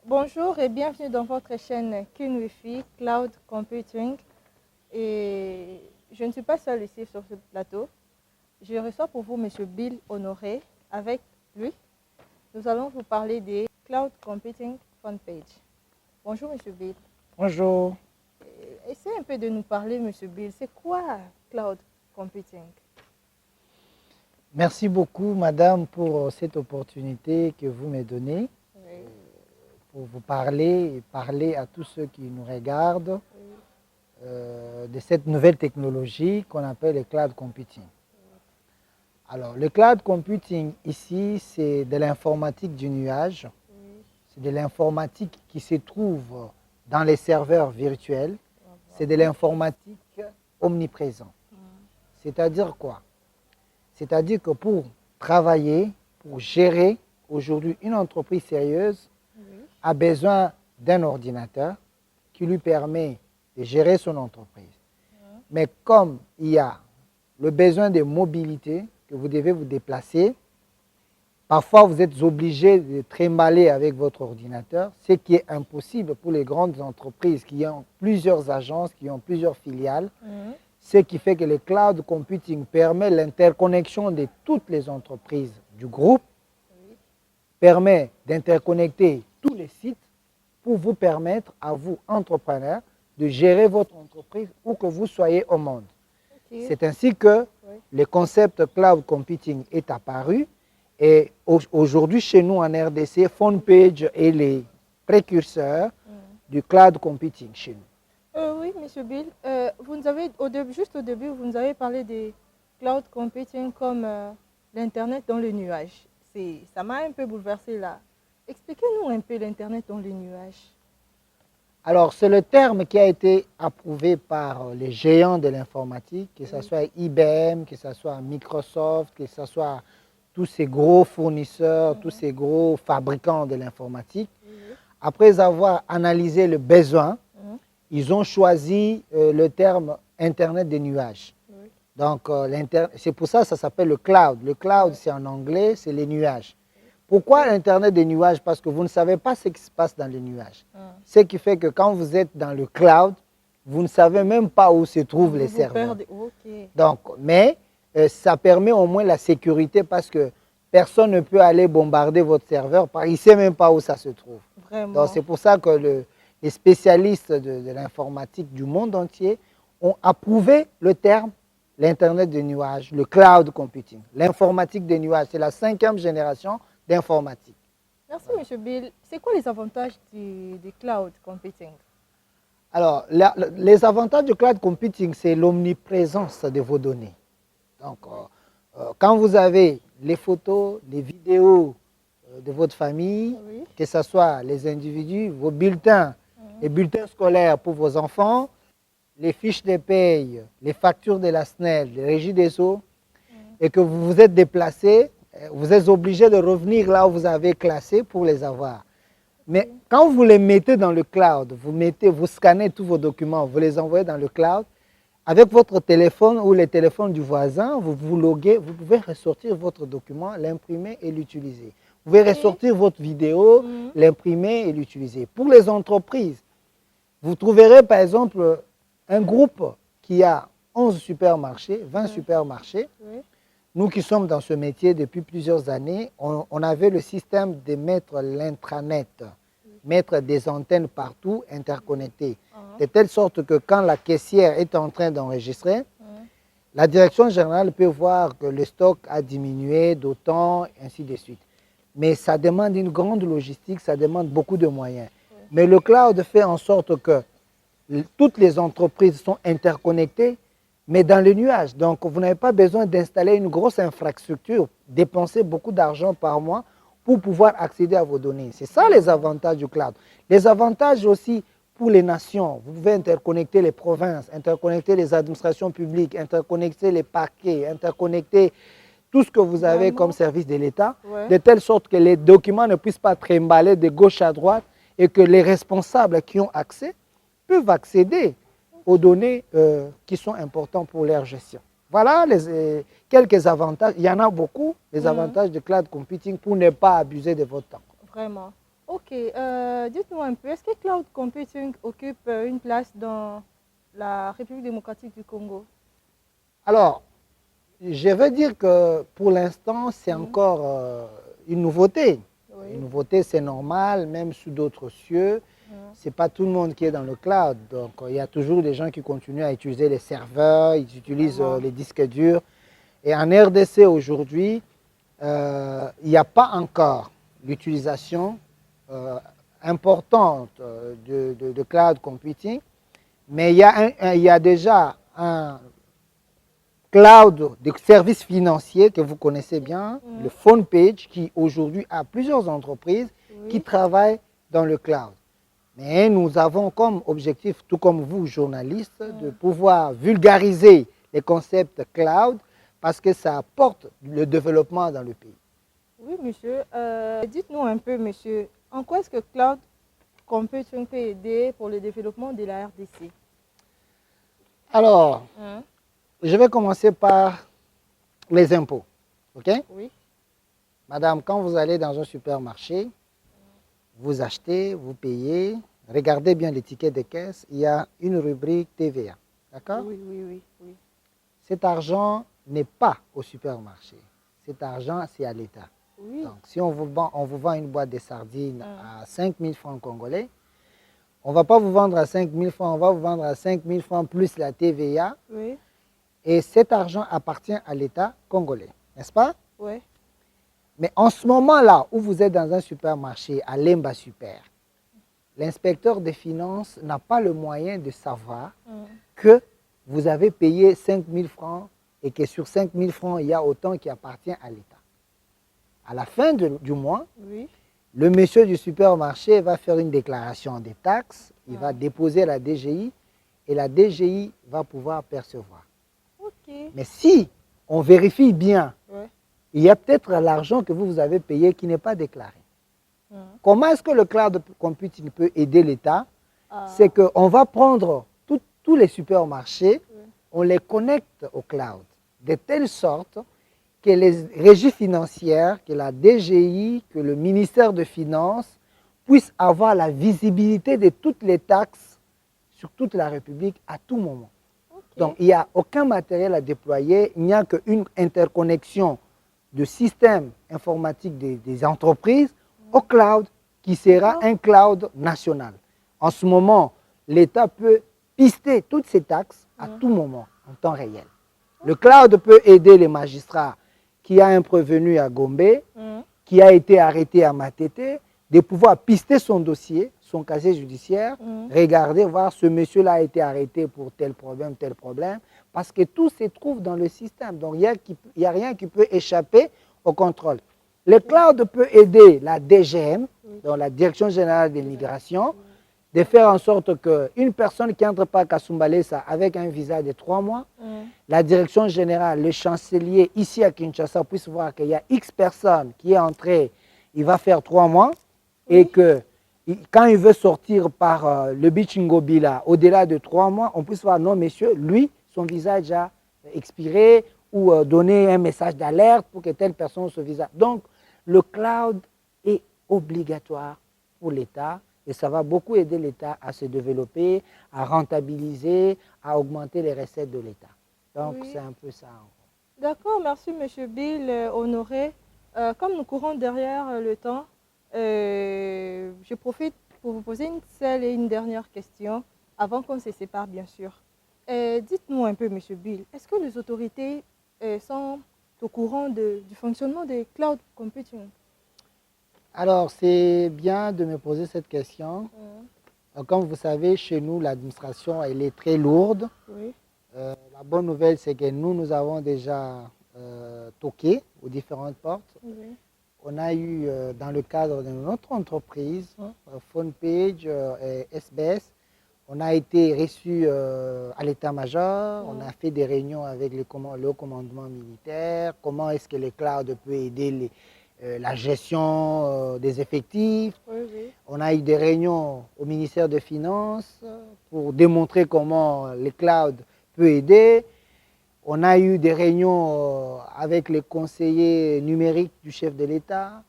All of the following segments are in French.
Bonjour et bienvenue dans votre chaîne QNWiFi Cloud Computing. Et je ne suis pas seule ici sur ce plateau. Je reçois pour vous M. Bill Honoré. Avec lui, nous allons vous parler des Cloud Computing Front Page. Bonjour M. Bill. Bonjour. Essayez un peu de nous parler M. Bill. C'est quoi Cloud Computing? Merci beaucoup madame pour cette opportunité que vous me donnez. Oui. Pour vous parler et parler à tous ceux qui nous regardent de cette nouvelle technologie qu'on appelle le cloud computing. Alors, le cloud computing ici, c'est de l'informatique du nuage. C'est de l'informatique qui se trouve dans les serveurs virtuels. C'est de l'informatique omniprésente. C'est-à-dire quoi? C'est-à-dire que pour travailler, pour gérer, aujourd'hui, une entreprise sérieuse a besoin d'un ordinateur qui lui permet de gérer son entreprise. Mais comme il y a le besoin de mobilité, que vous devez vous déplacer, parfois vous êtes obligé de trimballer avec votre ordinateur, ce qui est impossible pour les grandes entreprises qui ont plusieurs agences, qui ont plusieurs filiales. Ce qui fait que le cloud computing permet l'interconnexion de toutes les entreprises du groupe, permet d'interconnecter tous les sites pour vous permettre à vous, entrepreneurs, de gérer votre entreprise où que vous soyez au monde. C'est ainsi que le concept cloud computing est apparu et aujourd'hui chez nous en RDC, FrontPage est les précurseurs du cloud computing chez nous. Oui, M. Bill, vous nous avez, juste au début, vous nous avez parlé de cloud computing comme l'Internet dans le nuage. Ça m'a un peu bouleversé là. Expliquez-nous un peu l'Internet dans le nuage. Alors, c'est le terme qui a été approuvé par les géants de l'informatique, que ce soit IBM, que ce soit Microsoft, que ce soit tous ces gros fournisseurs, tous ces gros fabricants de l'informatique. Après avoir analysé le besoin, ils ont choisi le terme Internet des nuages. Donc, c'est pour ça que ça s'appelle le cloud. Le cloud, c'est en anglais, c'est les nuages. Pourquoi l'Internet des nuages? Parce que vous ne savez pas ce qui se passe dans les nuages. Ce qui fait que quand vous êtes dans le cloud, vous ne savez même pas où se trouvent les serveurs. Donc, mais ça permet au moins la sécurité parce que personne ne peut aller bombarder votre serveur, il ne sait même pas où ça se trouve. Donc, c'est pour ça que les spécialistes de l'informatique du monde entier ont approuvé le terme l'Internet des nuages, le cloud computing. L'informatique des nuages, c'est la 5e génération d'informatique. Merci, M. Bill. C'est quoi les avantages du cloud computing? Alors, les avantages du cloud computing, c'est l'omniprésence de vos données. Donc, quand vous avez les photos, les vidéos de votre famille, que ce soit les individus, vos bulletins, les bulletins scolaires pour vos enfants, les fiches de paye, les factures de la SNEL, les régies des eaux, et que vous vous êtes déplacé, vous êtes obligé de revenir là où vous avez classé pour les avoir. Mais quand vous les mettez dans le cloud, vous scannez tous vos documents, vous les envoyez dans le cloud, avec votre téléphone ou le téléphone du voisin, vous vous loguez, vous pouvez ressortir votre document, l'imprimer et l'utiliser. Vous pouvez ressortir votre vidéo, l'imprimer et l'utiliser. Pour les entreprises, vous trouverez par exemple un groupe qui a 11 supermarchés, 20 supermarchés. Nous qui sommes dans ce métier depuis plusieurs années, on avait le système de mettre l'intranet, mettre des antennes partout interconnectées, de telle sorte que quand la caissière est en train d'enregistrer, la direction générale peut voir que le stock a diminué d'autant, ainsi de suite. Mais ça demande une grande logistique, ça demande beaucoup de moyens. Mais le cloud fait en sorte que toutes les entreprises sont interconnectées, mais dans le nuage. Donc, vous n'avez pas besoin d'installer une grosse infrastructure, dépenser beaucoup d'argent par mois pour pouvoir accéder à vos données. C'est ça les avantages du cloud. Les avantages aussi pour les nations. Vous pouvez interconnecter les provinces, interconnecter les administrations publiques, interconnecter les parquets, interconnecter tout ce que vous avez comme service de l'État, de telle sorte que les documents ne puissent pas trimballer de gauche à droite et que les responsables qui ont accès peuvent accéder aux données qui sont importantes pour leur gestion. voilà quelques avantages. Il y en a beaucoup, les avantages de cloud computing pour ne pas abuser de votre temps. Vraiment. Ok, dites-nous un peu, est-ce que cloud computing occupe une place dans la République démocratique du Congo? Alors, je veux dire que pour l'instant, c'est encore une nouveauté. Oui. Une nouveauté, c'est normal, même sous d'autres cieux. Ce n'est pas tout le monde qui est dans le cloud. Donc, il y a toujours des gens qui continuent à utiliser les serveurs, ils utilisent les disques durs. Et en RDC aujourd'hui, il n'y a pas encore l'utilisation importante de cloud computing, mais il y a déjà un cloud de services financiers que vous connaissez bien, le PhonePage, qui aujourd'hui a plusieurs entreprises qui travaillent dans le cloud. Mais nous avons comme objectif, tout comme vous, journalistes, de pouvoir vulgariser les concepts cloud parce que ça apporte le développement dans le pays. Oui, monsieur. Dites-nous un peu, monsieur, en quoi est-ce que cloud computing peut aider pour le développement de la RDC? Alors, je vais commencer par les impôts. OK? Oui. Madame, quand vous allez dans un supermarché, vous achetez, vous payez, regardez bien l'étiquette de caisse, il y a une rubrique TVA. D'accord? Oui, oui, oui, oui. Cet argent n'est pas au supermarché. Cet argent, c'est à l'État. Oui. Donc, si on vous vend une boîte de sardines à 5 000 francs congolais, on ne va pas vous vendre à 5 000 francs, on va vous vendre à 5 000 francs plus la TVA. Oui. Et cet argent appartient à l'État congolais, n'est-ce pas? Oui. Mais en ce moment-là, où vous êtes dans un supermarché à Lemba Super, l'inspecteur des finances n'a pas le moyen de savoir que vous avez payé 5 000 francs et que sur 5 000 francs, il y a autant qui appartient à l'État. À la fin du mois, le monsieur du supermarché va faire une déclaration des taxes, il va déposer à la DGI et la DGI va pouvoir percevoir. Okay. Mais si on vérifie bien, il y a peut-être l'argent que vous avez payé qui n'est pas déclaré. Comment est-ce que le cloud computing peut aider l'État? C'est qu'on va prendre tous les supermarchés, on les connecte au cloud, de telle sorte que les régies financières, que la DGI, que le ministère des Finances puissent avoir la visibilité de toutes les taxes sur toute la République à tout moment. Donc, il n'y a aucun matériel à déployer, il n'y a qu'une interconnexion de systèmes informatiques des entreprises au cloud, qui sera un cloud national. En ce moment, l'État peut pister toutes ces taxes à tout moment, en temps réel. Le cloud peut aider les magistrats qui a un prévenu à Gombe, qui a été arrêté à Matete, de pouvoir pister son dossier, son casier judiciaire, regarder, voir ce monsieur-là a été arrêté pour tel problème, parce que tout se trouve dans le système. Donc, il n'y a rien qui peut échapper au contrôle. Le cloud peut aider la DGM, donc la Direction Générale des Migrations, de faire en sorte qu'une personne qui entre pas à Kasumbalesa avec un visa de 3 mois, la Direction Générale, le chancelier ici à Kinshasa puisse voir qu'il y a X personnes qui est entrée, il va faire 3 mois, et que quand il veut sortir par le Bichingobila, au-delà de 3 mois, on puisse voir, non monsieur, lui, son visa est déjà expiré, ou donner un message d'alerte pour que telle personne se visa. Donc, le cloud est obligatoire pour l'État et ça va beaucoup aider l'État à se développer, à rentabiliser, à augmenter les recettes de l'État. Donc, c'est un peu ça. D'accord, merci M. Bill Honoré. Comme nous courons derrière le temps, je profite pour vous poser une seule et une dernière question, avant qu'on se sépare bien sûr. Dites-nous un peu, M. Bill, est-ce que les autorités sont au courant du fonctionnement des cloud computing? Alors, c'est bien de me poser cette question. Comme vous savez, chez nous, l'administration, elle est très lourde. La bonne nouvelle, c'est que nous avons déjà toqué aux différentes portes. On a eu, dans le cadre de notre entreprise, PhonePage et SBS, on a été reçu à l'état-major, on a fait des réunions avec le haut commandement militaire, comment est-ce que le cloud peut aider la gestion des effectifs. On a eu des réunions au ministère des Finances pour démontrer comment le cloud peut aider. On a eu des réunions avec les conseillers numériques du chef de l'État.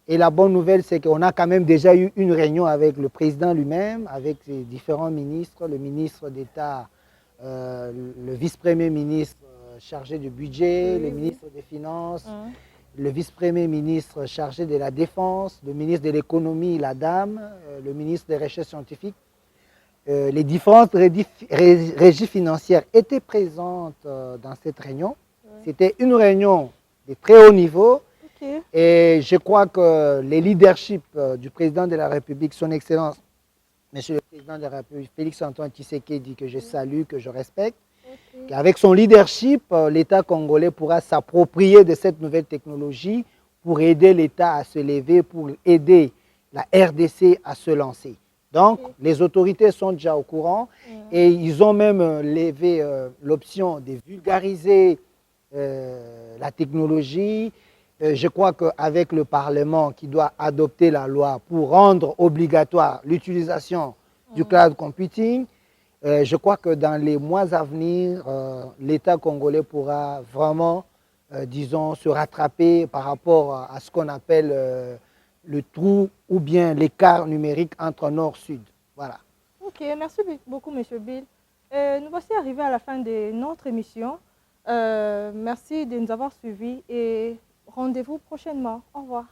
Et la bonne nouvelle, c'est qu'on a quand même déjà eu une réunion avec le président lui-même, avec les différents ministres, le ministre d'État, le vice-premier ministre chargé du budget, le ministre des Finances, le vice-premier ministre chargé de la Défense, le ministre de l'Économie, la dame, le ministre des Recherches scientifiques. Les différentes régies financières étaient présentes dans cette réunion. C'était une réunion de très haut niveau. Et je crois que les leaderships du président de la République, son Excellence, Monsieur le Président de la République, Félix-Antoine Tshisekedi, que je salue, que je respecte, qu'avec son leadership, l'État congolais pourra s'approprier de cette nouvelle technologie pour aider l'État à se lever, pour aider la RDC à se lancer. Donc, les autorités sont déjà au courant et ils ont même levé l'option de vulgariser la technologie. Je crois qu'avec le Parlement qui doit adopter la loi pour rendre obligatoire l'utilisation du cloud computing, je crois que dans les mois à venir, l'État congolais pourra vraiment, disons, se rattraper par rapport à ce qu'on appelle le trou ou bien l'écart numérique entre nord-sud. Voilà. Ok, merci beaucoup, M. Bill. Nous voici arrivés à la fin de notre émission. Merci de nous avoir suivis et rendez-vous prochainement. Au revoir.